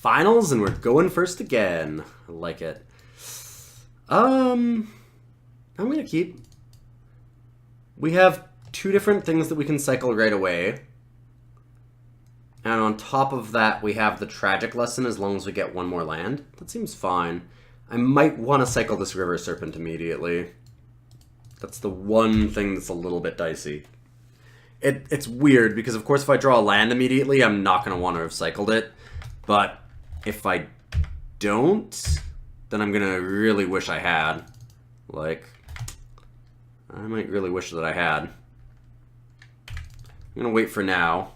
Finals, and we're going first again. I like it. I'm gonna keep. We have two different things that we can cycle right away. And on top of that, we have the tragic lesson as long as we get one more land. That seems fine. I might want to cycle this River Serpent immediately. That's the one thing that's a little bit dicey. It's weird, because of course if I draw a land immediately, I'm not going to want to have cycled it. But if I don't, then I'm going to really wish I had. Like, I might really wish that I had. I'm going to wait for now.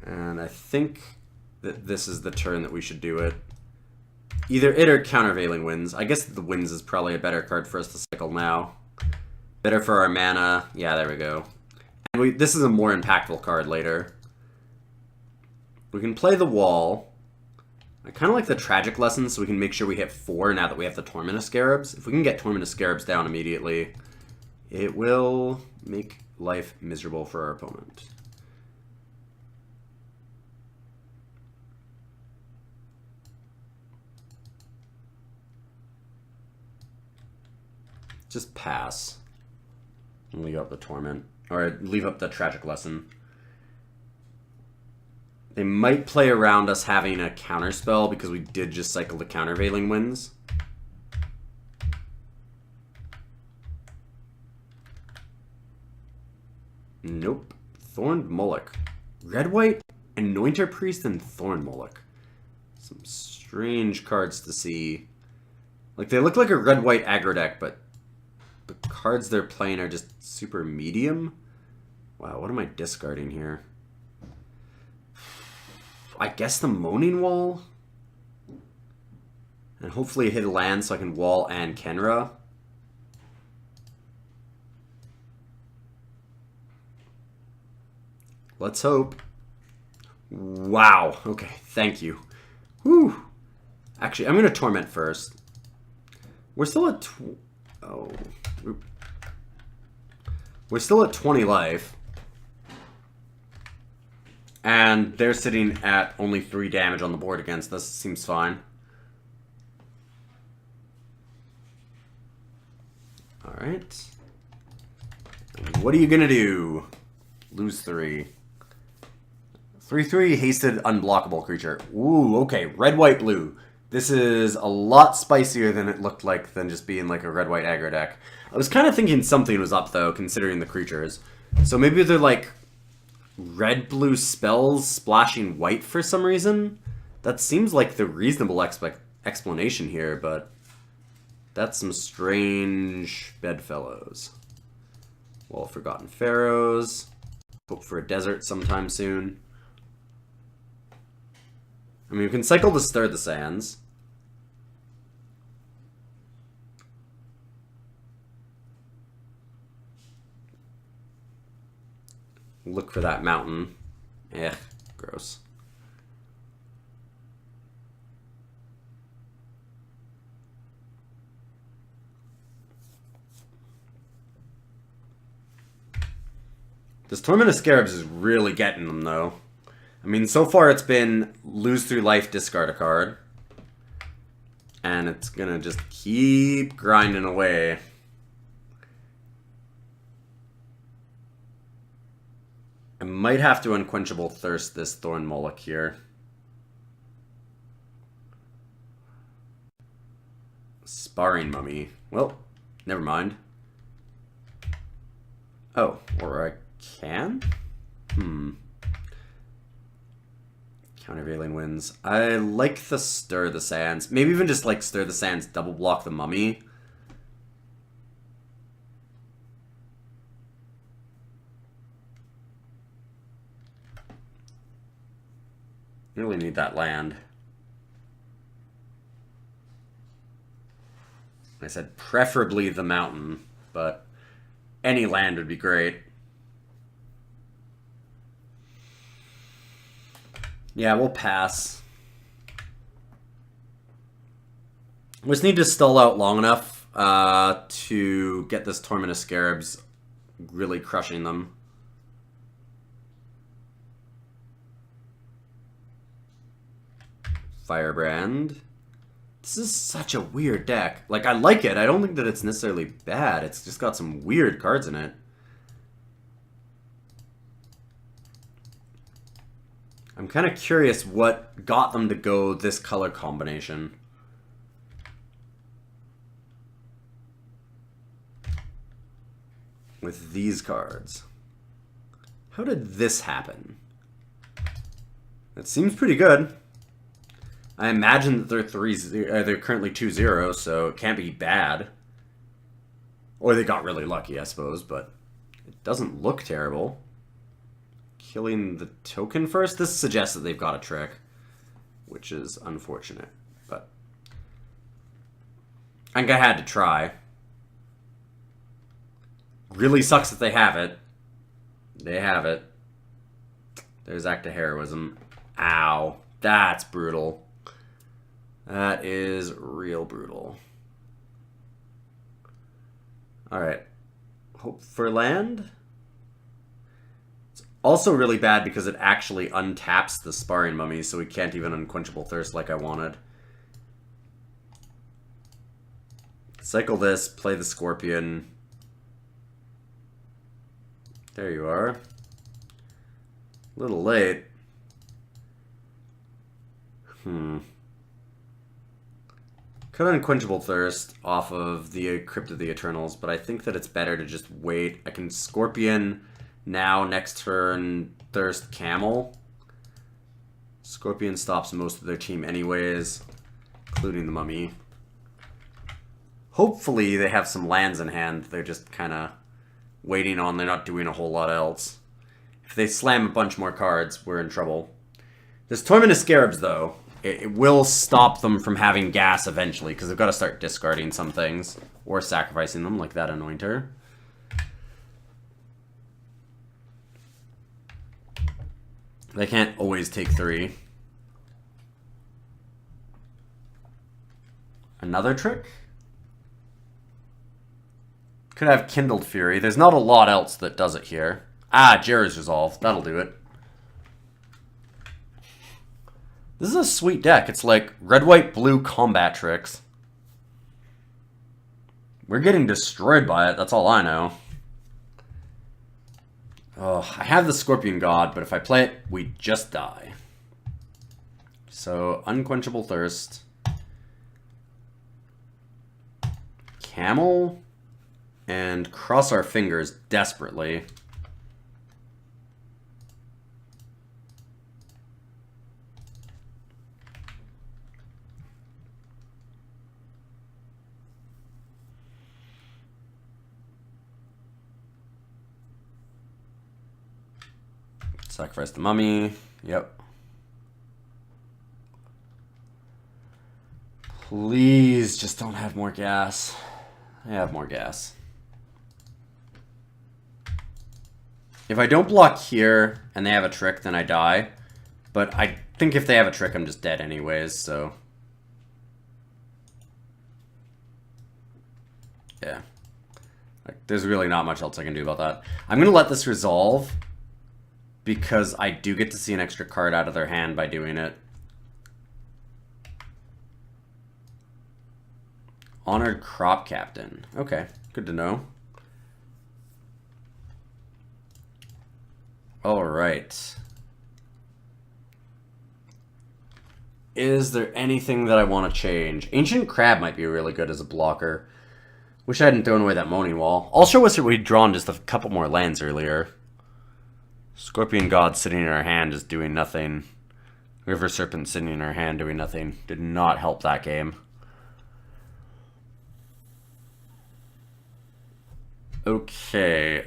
And I think that this is the turn that we should do it. Either it or Countervailing Winds. I guess the Winds is probably a better card for us to cycle now. Better for our mana. Yeah, there we go. And this is a more impactful card later. We can play the Wall. I kind of like the Tragic Lesson so we can make sure we hit 4 now that we have the Torment of Scarabs. If we can get Torment of Scarabs down immediately, it will make life miserable for our opponent. Just pass. And leave up the Torment. Or leave up the Tragic Lesson. They might play around us having a counterspell because we did just cycle the Countervailing Winds. Nope. Thorned Moloch. Red-White, Anointer Priest, and Thorn Moloch. Some strange cards to see. Like, they look like a red-white aggro deck, but the cards they're playing are just super medium. Wow, what am I discarding here? I guess the Moaning Wall? And hopefully hit a land so I can wall and Kenra. Let's hope. Wow. Okay, thank you. Whew. Actually, I'm going to Torment first. We're still at... Oh... We're still at 20 life. And they're sitting at only 3 damage on the board against us. Seems fine. Alright. What are you gonna do? Lose 3. 3/3 hasted unblockable creature. Ooh, okay. Red, white, blue. This is a lot spicier than it looked like than just being like a red-white aggro deck. I was kind of thinking something was up, though, considering the creatures. So maybe they're like red-blue spells splashing white for some reason? That seems like the reasonable explanation here, but that's some strange bedfellows. Well, Forgotten Pharaohs. Hope for a desert sometime soon. I mean, we can cycle to Stir the Sands. Look for that mountain. Gross. This Torment of Scarabs is really getting them, though. I mean, so far it's been lose through life, discard a card. And it's gonna just keep grinding away. I might have to Unquenchable Thirst this Thorn Moloch here. Sparring Mummy. Well, never mind. Oh, or I can? Countervailing Winds. I like the Stir the Sands. Maybe even just like Stir the Sands, double block the Mummy. Really need that land. I said preferably the mountain, but any land would be great. Yeah, we'll pass. We just need to stall out long enough to get this Torment of Scarabs really crushing them. Firebrand. This is such a weird deck. Like, I like it. I don't think that it's necessarily bad. It's just got some weird cards in it. I'm kind of curious what got them to go this color combination. With these cards. How did this happen? It seems pretty good. I imagine that they're currently 2-0, so it can't be bad. Or they got really lucky, I suppose, but it doesn't look terrible. Killing the token first? This suggests that they've got a trick, which is unfortunate, but I think I had to try. Really sucks that they have it. They have it. There's Act of Heroism. Ow. That's brutal. That is real brutal. Alright. Hope for land? It's also really bad because it actually untaps the Sparring Mummy, so we can't even Unquenchable Thirst like I wanted. Cycle this, play the Scorpion. There you are. A little late. Could Unquenchable Thirst off of the Crypt of the Eternals, but I think that it's better to just wait. I can Scorpion now, next turn, Thirst Camel. Scorpion stops most of their team anyways, including the Mummy. Hopefully they have some lands in hand. They're just kind of waiting on. They're not doing a whole lot else. If they slam a bunch more cards, we're in trouble. This Torment of Scarabs, though, it will stop them from having gas eventually, because they've got to start discarding some things, or sacrificing them, like that Anointer. They can't always take 3. Another trick? Could have Kindled Fury. There's not a lot else that does it here. Ah, Jera's Resolve. That'll do it. This is a sweet deck. It's like red, white, blue combat tricks. We're getting destroyed by it. That's all I know. Oh, I have the Scorpion God, but if I play it, we just die. So, Unquenchable Thirst. Camel. And cross our fingers desperately. Sacrifice the Mummy. Yep. Please just don't have more gas. I have more gas. If I don't block here and they have a trick, then I die. But I think if they have a trick, I'm just dead anyways, so. Yeah. Like, there's really not much else I can do about that. I'm going to let this resolve, because I do get to see an extra card out of their hand by doing it. Honored Crop Captain. Okay, good to know. Alright. Is there anything that I want to change? Ancient Crab might be really good as a blocker. Wish I hadn't thrown away that Moaning Wall. I'll show us that we'd drawn just a couple more lands earlier. Scorpion God sitting in our hand is doing nothing. River Serpent sitting in our hand doing nothing. Did not help that game. Okay,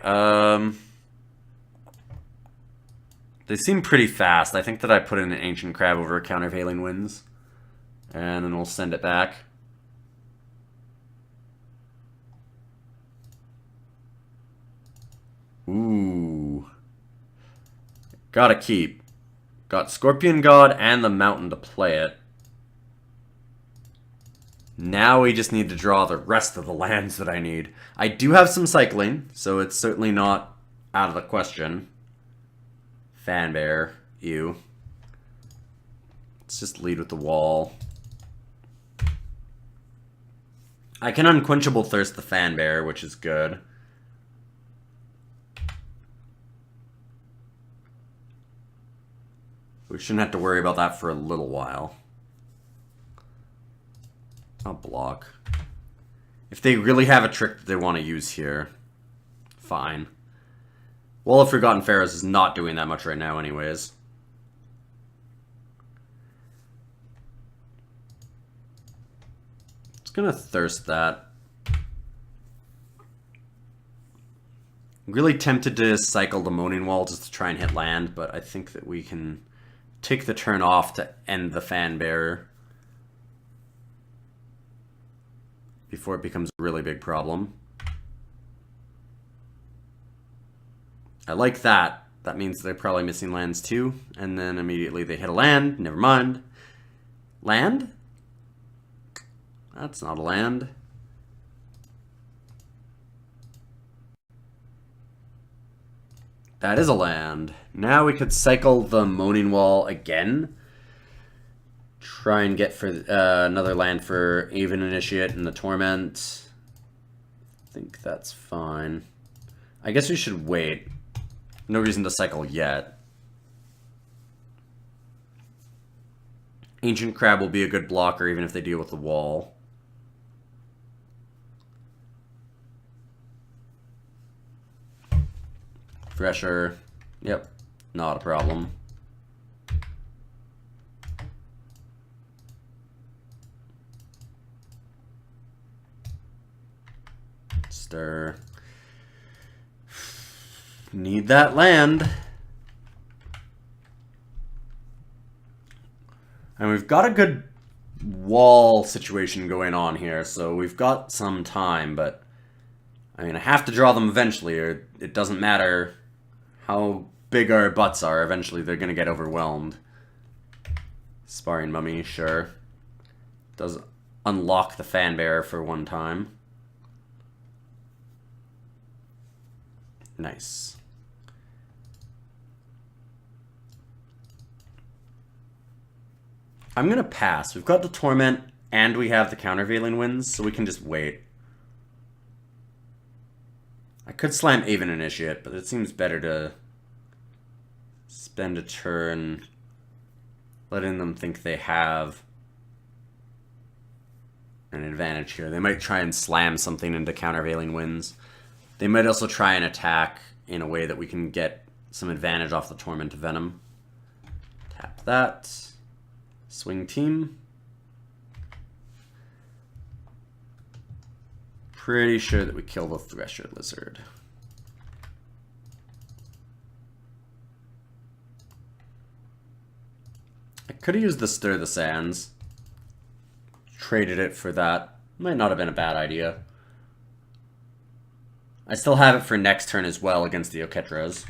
they seem pretty fast. I think that I put in an Ancient Crab over a Countervailing Winds. And then we'll send it back. Ooh. Gotta keep. Got Scorpion God and the Mountain to play it. Now we just need to draw the rest of the lands that I need. I do have some cycling, so it's certainly not out of the question. Fanbear, ew. Let's just lead with the wall. I can Unquenchable Thirst the Fanbear, which is good. We shouldn't have to worry about that for a little while. I'll block. If they really have a trick that they want to use here, fine. Wall of Forgotten Pharaohs is not doing that much right now anyways. It's gonna Thirst that. I'm really tempted to cycle the Moaning Wall just to try and hit land, but I think that we can take the turn off to end the Fanbearer before it becomes a really big problem. I like that. That means they're probably missing lands too. And then immediately they hit a land. Never mind. Land? That's not a land. That is a land. Now we could cycle the Moaning Wall again. Try and get for another land for Even Initiate and the Torment. I think that's fine. I guess we should wait. No reason to cycle yet. Ancient Crab will be a good blocker even if they deal with the wall. Thresher. Yep. Not a problem. Stir. Need that land. And we've got a good wall situation going on here, so we've got some time, but I mean, I have to draw them eventually, or it doesn't matter how big our butts are. Eventually, they're going to get overwhelmed. Sparring Mummy, sure. Does unlock the Fanbearer for one time. Nice. I'm going to pass. We've got the Torment, and we have the Countervailing Winds, so we can just wait. I could slam Even Initiate, but it seems better to spend a turn letting them think they have an advantage here. They might try and slam something into Countervailing Winds. They might also try and attack in a way that we can get some advantage off the Torment of Venom. Tap that. Swing Team. Pretty sure that we kill the Thresher Lizard. I could have used the Stir the Sands. Traded it for that. Might not have been a bad idea. I still have it for next turn as well against the Oketras.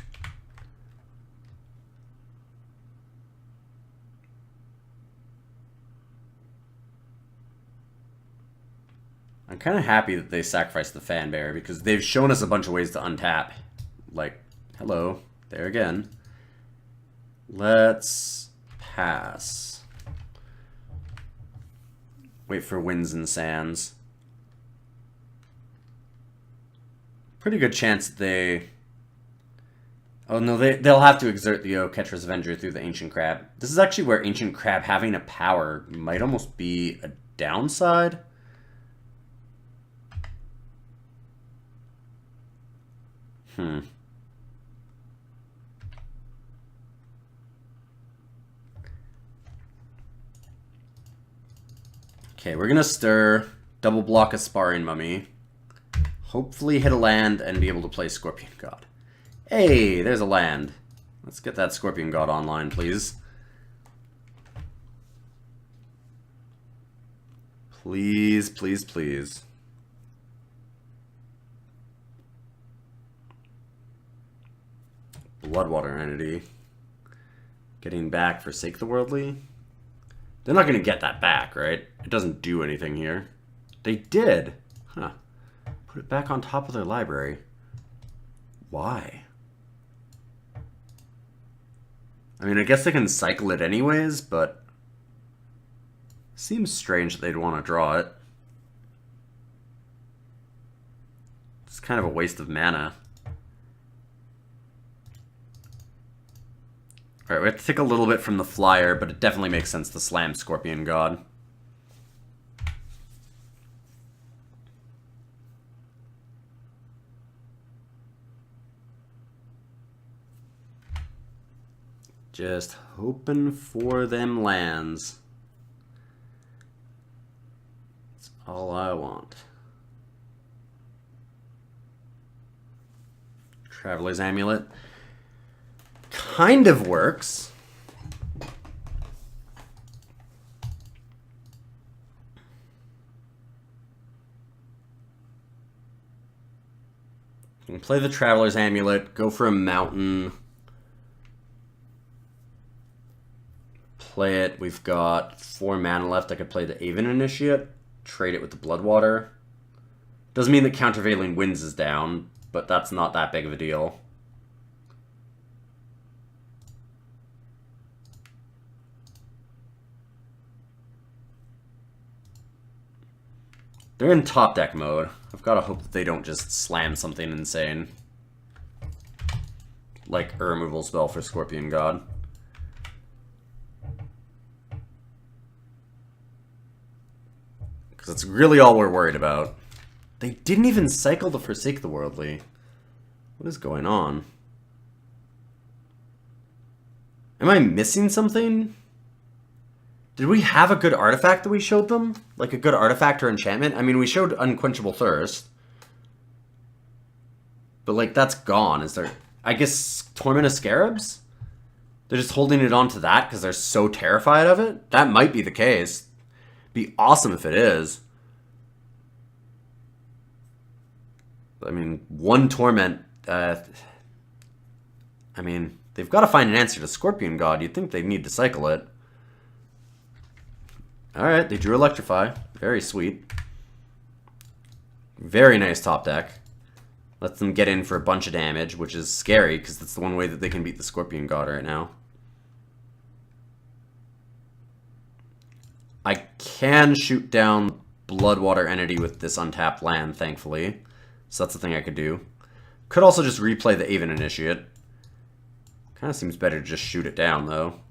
I'm kind of happy that they sacrificed the Fanbearer because they've shown us a bunch of ways to untap. Like, hello, there again. Let's pass. Wait for Winds and Sands. Pretty good chance that they... Oh no, they'll have to exert the Oketra's Avenger through the Ancient Crab. This is actually where Ancient Crab having a power might almost be a downside. Okay, we're gonna stir, double block a Sparring Mummy, hopefully hit a land and be able to play Scorpion God. Hey, there's a land. Let's get that Scorpion God online, please. Please, please, please. Bloodwater Entity. Getting back Forsake the Worldly. They're not going to get that back, right? It doesn't do anything here. They did. Huh. Put it back on top of their library. Why? I mean, I guess they can cycle it anyways, but seems strange that they'd want to draw it. It's kind of a waste of mana. Alright, we have to take a little bit from the flyer, but it definitely makes sense to slam Scorpion God. Just hoping for them lands. That's all I want. Traveler's Amulet. Kind of works. You can play the Traveler's Amulet, go for a mountain. Play it. We've got 4 mana left. I could play the Aven Initiate, trade it with the Bloodwater. Doesn't mean that Countervailing Winds is down, but that's not that big of a deal. They're in top deck mode. I've got to hope that they don't just slam something insane. Like a removal spell for Scorpion God. Because that's really all we're worried about. They didn't even cycle to Forsake the Worldly. What is going on? Am I missing something? Did we have a good artifact that we showed them? Like a good artifact or enchantment? I mean, we showed Unquenchable Thirst. But, like, that's gone. Is there... I guess Torment of Scarabs? They're just holding it on to that because they're so terrified of it? That might be the case. Be awesome if it is. I mean, 1 Torment... I mean, they've got to find an answer to Scorpion God. You'd think they need to cycle it. Alright, they drew Electrify. Very sweet. Very nice top deck. Lets them get in for a bunch of damage, which is scary, because that's the one way that they can beat the Scorpion God right now. I can shoot down Bloodwater Entity with this untapped land, thankfully. So that's the thing I could do. Could also just replay the Aven Initiate. Kind of seems better to just shoot it down, though.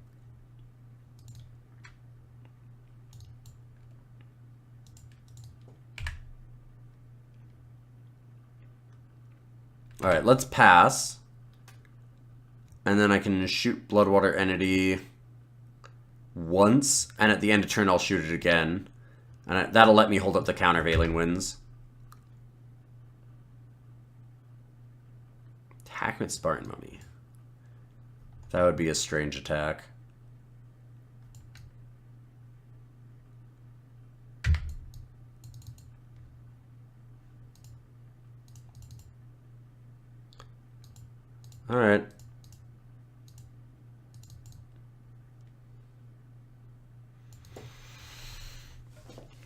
Alright, let's pass. And then I can shoot Bloodwater Entity once, and at the end of turn I'll shoot it again. And that'll let me hold up the Countervailing Winds. Attack with Spartan Mummy. That would be a strange attack. Alright.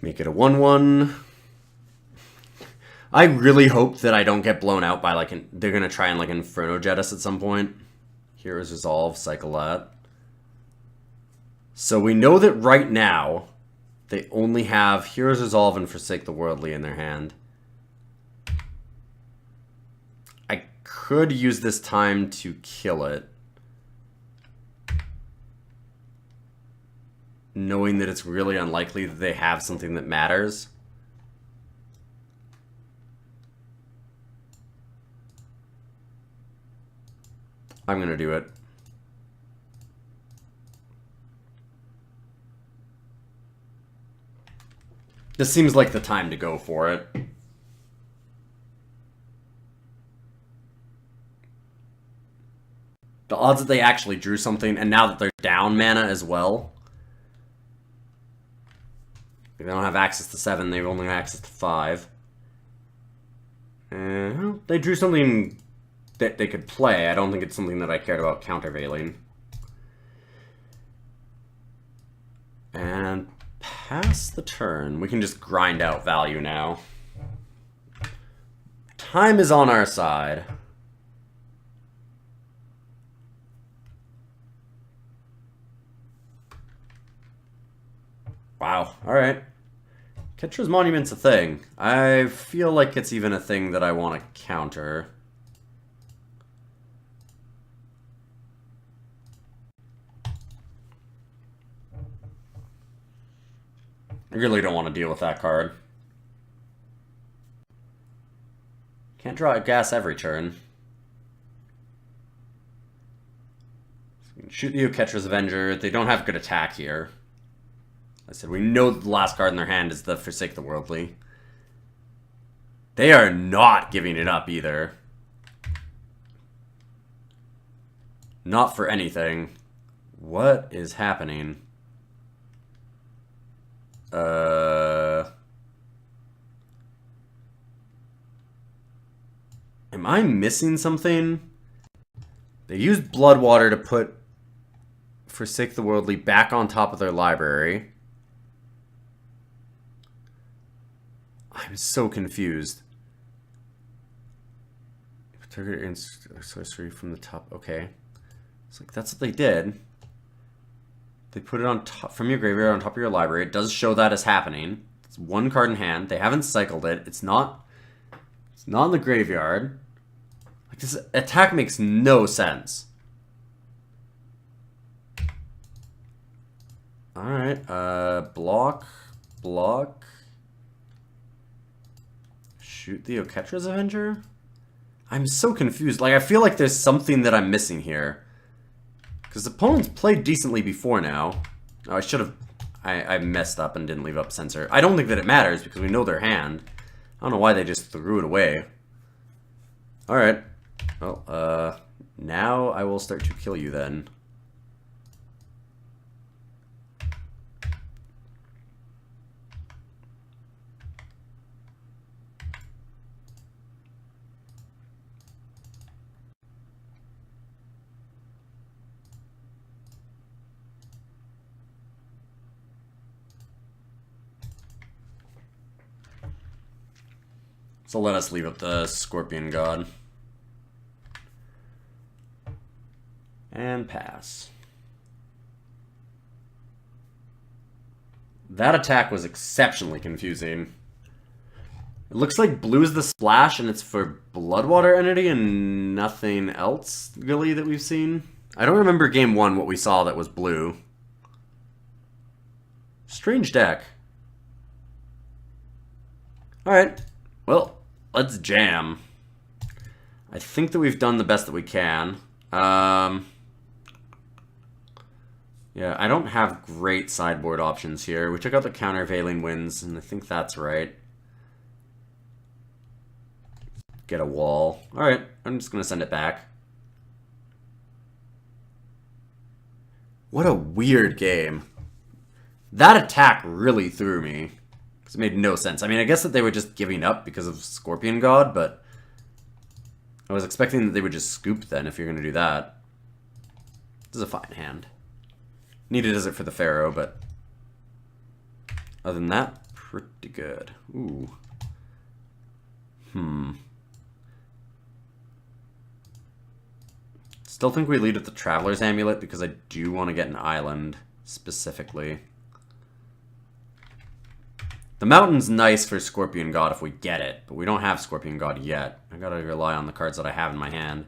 Make it a 1/1. I really hope that I don't get blown out by, like, they're going to try and, like, Inferno Jet us at some point. Hero's Resolve, cycle that. So we know that right now, they only have Hero's Resolve and Forsake the Worldly in their hand. I could use this time to kill it. Knowing that it's really unlikely that they have something that matters. I'm gonna do it. This seems like the time to go for it. The odds that they actually drew something, and now that they're down mana as well. They don't have access to 7, they only have access to 5. They drew something that they could play. I don't think it's something that I cared about countervailing. And pass the turn. We can just grind out value now. Time is on our side. Wow, alright. Ketra's Monument's a thing. I feel like it's even a thing that I want to counter. I really don't want to deal with that card. Can't draw a gas every turn. Shoot the Ketra's Avenger. They don't have good attack here. I said, we know the last card in their hand is the Forsake the Worldly. They are not giving it up either. Not for anything. What is happening? Am I missing something? They used Bloodwater to put Forsake the Worldly back on top of their library. I'm so confused. Target sorcery from the top. Okay. It's like, that's what they did. They put it on top from your graveyard on top of your library. It does show that as happening. It's one card in hand. They haven't cycled it. It's not in the graveyard. Like, this attack makes no sense. Alright, block. Shoot the Oketra's Avenger? I'm so confused. Like, I feel like there's something that I'm missing here. Because opponents played decently before now. Oh, I should have... I messed up and didn't leave up Censor. I don't think that it matters because we know their hand. I don't know why they just threw it away. Alright. Well, now I will start to kill you then. So let us leave up the Scorpion God. And pass. That attack was exceptionally confusing. It looks like blue is the splash and it's for Bloodwater Entity and nothing else, really, that we've seen. I don't remember game 1 what we saw that was blue. Strange deck. Alright. Well, let's jam. I think that we've done the best that we can. Yeah, I don't have great sideboard options here. We took out the countervailing winds, and I think that's right. Get a wall. Alright, I'm just going to send it back. What a weird game. That attack really threw me. Because it made no sense. I mean, I guess that they were just giving up because of Scorpion God, but... I was expecting that they would just scoop then, if you're going to do that. This is a fine hand. Needed as it for the Pharaoh, but... Other than that, pretty good. Ooh. Still think we lead with the Traveler's Amulet, because I do want to get an island, specifically. The mountain's nice for Scorpion God if we get it, but we don't have Scorpion God yet. I gotta rely on the cards that I have in my hand.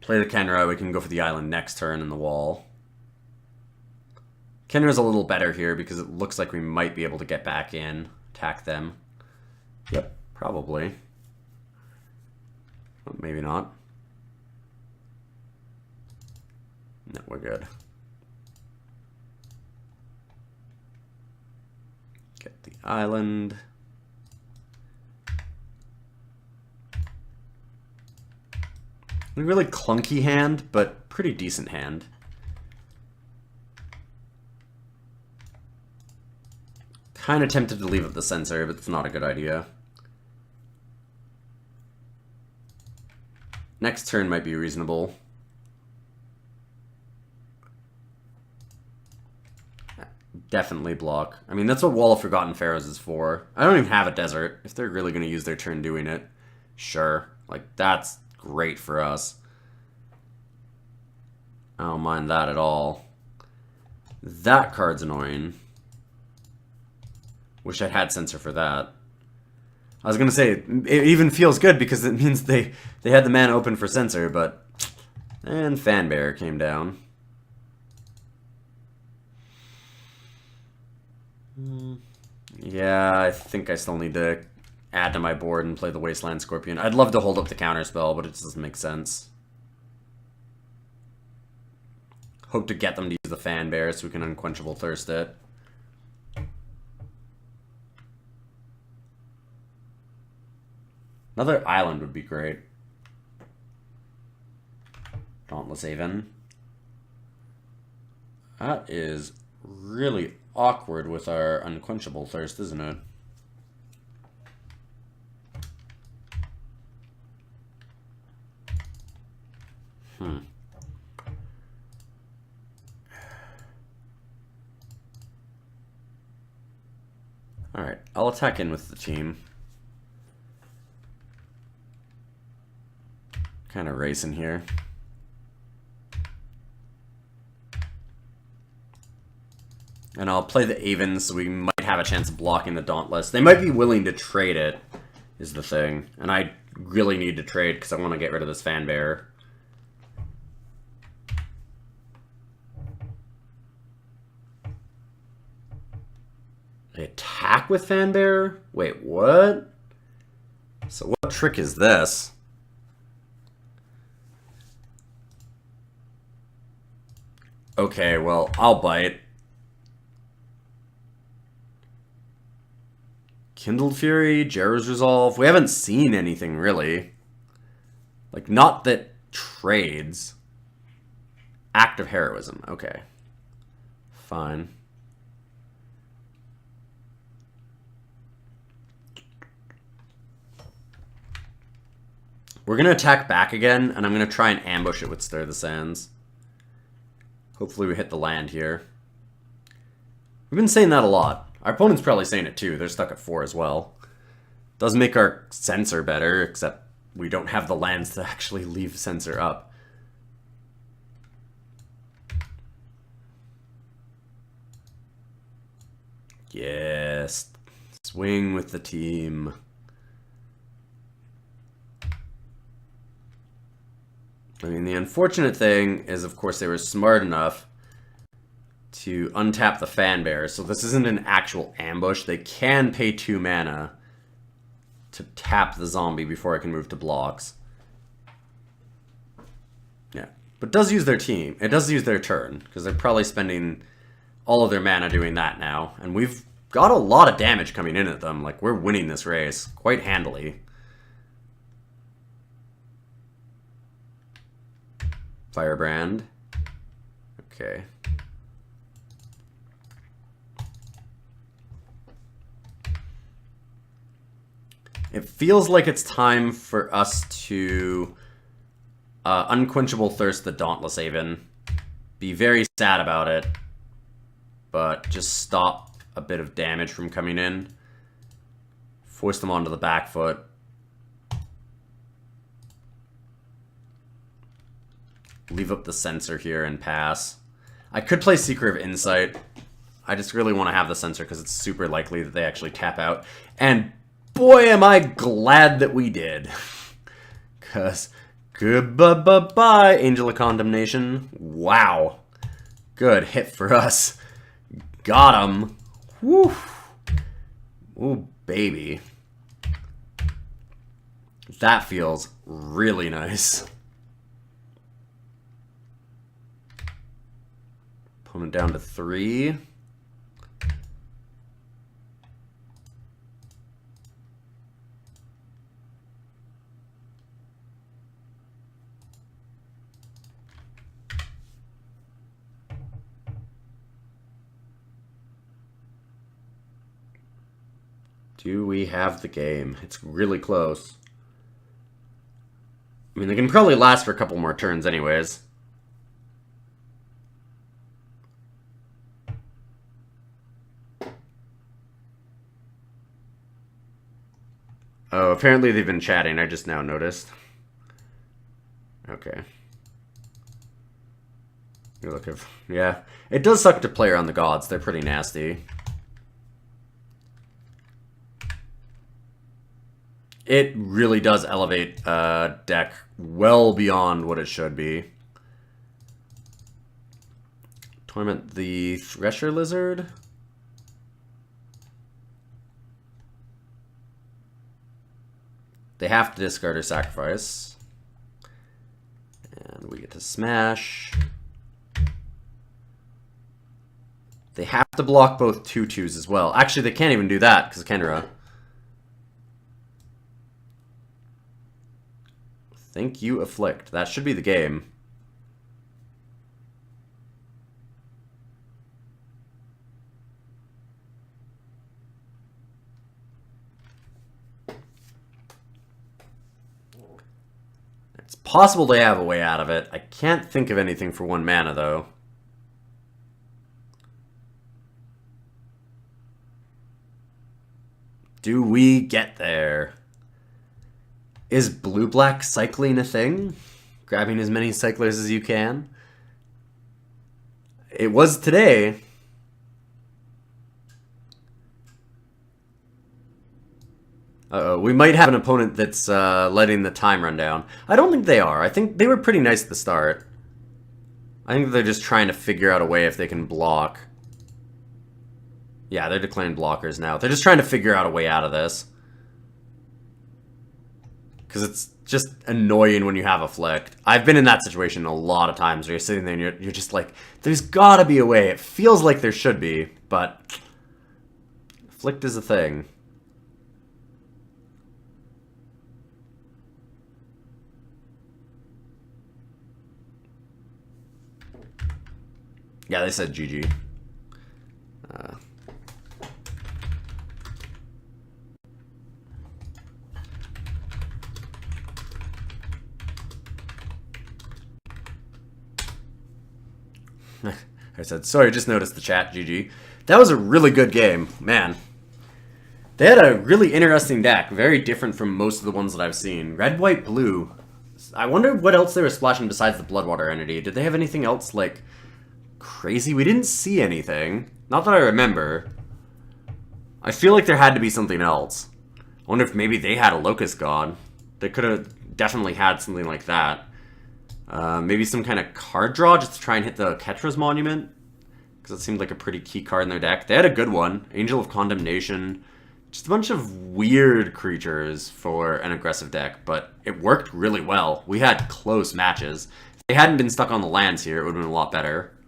Play the Kenra, we can go for the island next turn in the wall. Kenra's a little better here because it looks like we might be able to get back in, attack them. Yep, probably. Oh, maybe not. No, we're good. Get the island. A really clunky hand, but pretty decent hand. Kind of tempted to leave up the Censor, but it's not a good idea. Next turn might be reasonable. definitely block. I mean, that's what Wall of Forgotten Pharaohs is for. I don't even have a desert. If they're really going to use their turn doing it, sure. Like, that's great for us. I don't mind that at all. That card's annoying. Wish I'd had Censor for that. I was going to say, it even feels good because it means they had the mana open for Censor, but... And Fanbearer came down. Yeah, I think I still need to add to my board and play the Wasteland Scorpion. I'd love to hold up the counterspell, but it just doesn't make sense. Hope to get them to use the Fanbearer so we can Unquenchable Thirst it. Another island would be great. Dauntless Haven. That is really awkward with our Unquenchable Thirst, isn't it? Alright, I'll attack in with the team. Kind of racing here. And I'll play the Avens so we might have a chance of blocking the Dauntless. They might be willing to trade it, is the thing. And I really need to trade because I want to get rid of this Fanbearer. They attack with Fanbearer? Wait, what? So what trick is this? Okay, well, I'll bite. Kindled Fury, Jarrow's Resolve. We haven't seen anything, really. Like, not that trades. Act of Heroism. Okay. Fine. We're going to attack back again, and I'm going to try and ambush it with Stir the Sands. Hopefully we hit the land here. We've been saying that a lot. Our opponent's probably saying it too. They're stuck at 4 as well. Does make our Censor better, except we don't have the lands to actually leave Censor up. Yes. Swing with the team. I mean, the unfortunate thing is, of course, they were smart enough to untap the Fanbearer, so this isn't an actual ambush. They can pay 2 mana to tap the zombie before I can move to blocks. Yeah, but it does use their team. It does use their turn, because they're probably spending all of their mana doing that now. And we've got a lot of damage coming in at them. Like, we're winning this race quite handily. Firebrand. Okay. It feels like it's time for us to Unquenchable Thirst the Dauntless Haven. Be very sad about it, but just stop a bit of damage from coming in. Force them onto the back foot. Leave up the Censor here and pass. I could play Seeker of Insight. I just really want to have the Censor because it's super likely that they actually tap out. And boy, am I glad that we did. Because goodbye, Angel of Condemnation. Wow. Good hit for us. Got him. Woo. Ooh, baby. That feels really nice. Opponent down to 3. Do we have the game? It's really close. I mean, they can probably last for a couple more turns anyways. Oh, apparently they've been chatting. I just now noticed. Okay. You look at... Yeah. It does suck to play around the gods. They're pretty nasty. It really does elevate deck well beyond what it should be. Torment the Thresher Lizard. They have to discard or sacrifice. And we get to smash. They have to block both 2/2s as well. Actually, they can't even do that because of Kenra. Thank you, Afflict. That should be the game. It's possible they have a way out of it. I can't think of anything for 1 mana, though. Do we get there? Is blue-black cycling a thing? Grabbing as many cyclers as you can? It was today. Uh-oh, we might have an opponent that's letting the time run down. I don't think they are. I think they were pretty nice at the start. I think they're just trying to figure out a way if they can block. Yeah, they're declaring blockers now. They're just trying to figure out a way out of this. Because it's just annoying when you have Afflict. I've been in that situation a lot of times where you're sitting there and you're just like, there's gotta be a way. It feels like there should be, but Afflict is a thing. Yeah, they said GG. I said, sorry, just noticed the chat, GG. That was a really good game, man. They had a really interesting deck, very different from most of the ones that I've seen. Red, white, blue. I wonder what else they were splashing besides the Bloodwater entity. Did they have anything else, like, crazy? We didn't see anything. Not that I remember. I feel like there had to be something else. I wonder if maybe they had a Locust God. They could have definitely had something like that. Maybe some kind of card draw just to try and hit the Ketra's Monument. Because it seemed like a pretty key card in their deck. They had a good one. Angel of Condemnation. Just a bunch of weird creatures for an aggressive deck. But it worked really well. We had close matches. If they hadn't been stuck on the lands here, it would have been a lot better.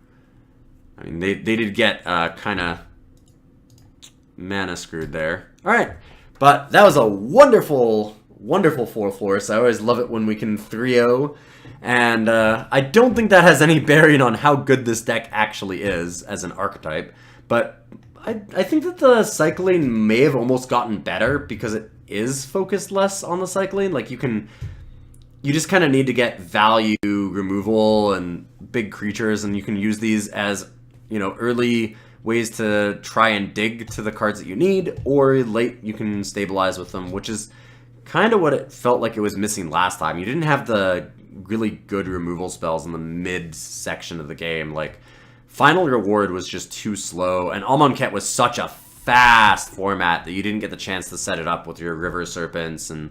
I mean, they did get kind of mana screwed there. Alright. But that was a wonderful, wonderful 4-force. I always love it when we can 3-0. And I don't think that has any bearing on how good this deck actually is as an archetype. But I think that the cycling may have almost gotten better because it is focused less on the cycling. Like, you just kind of need to get value removal and big creatures, and you can use these as, you know, early ways to try and dig to the cards that you need, or late you can stabilize with them, which is kind of what it felt like it was missing last time. You didn't have the really good removal spells in the mid section of the game. Like, Final Reward was just too slow, and Amonkhet was such a fast format that you didn't get the chance to set it up with your River Serpents and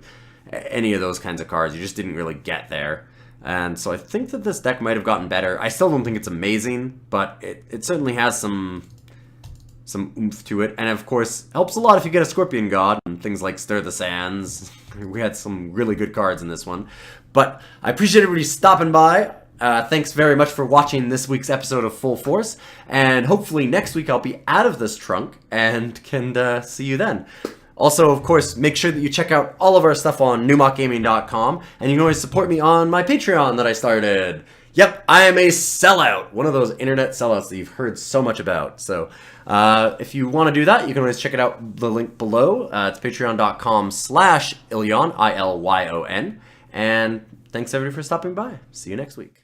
any of those kinds of cards. You just didn't really get there. And so I think that this deck might have gotten better. I still don't think it's amazing, but it certainly has some oomph to it. And of course, helps a lot if you get a Scorpion God and things like Stir the Sands. We had some really good cards in this one. But I appreciate everybody stopping by. Thanks very much for watching this week's episode of Full Force. And hopefully next week I'll be out of this trunk and can see you then. Also, of course, make sure that you check out all of our stuff on newmockgaming.com. And you can always support me on my Patreon that I started. Yep, I am a sellout. One of those internet sellouts that you've heard so much about. So if you want to do that, you can always check it out, the link below. It's patreon.com/Ilyon, I-L-Y-O-N. And thanks everybody for stopping by. See you next week.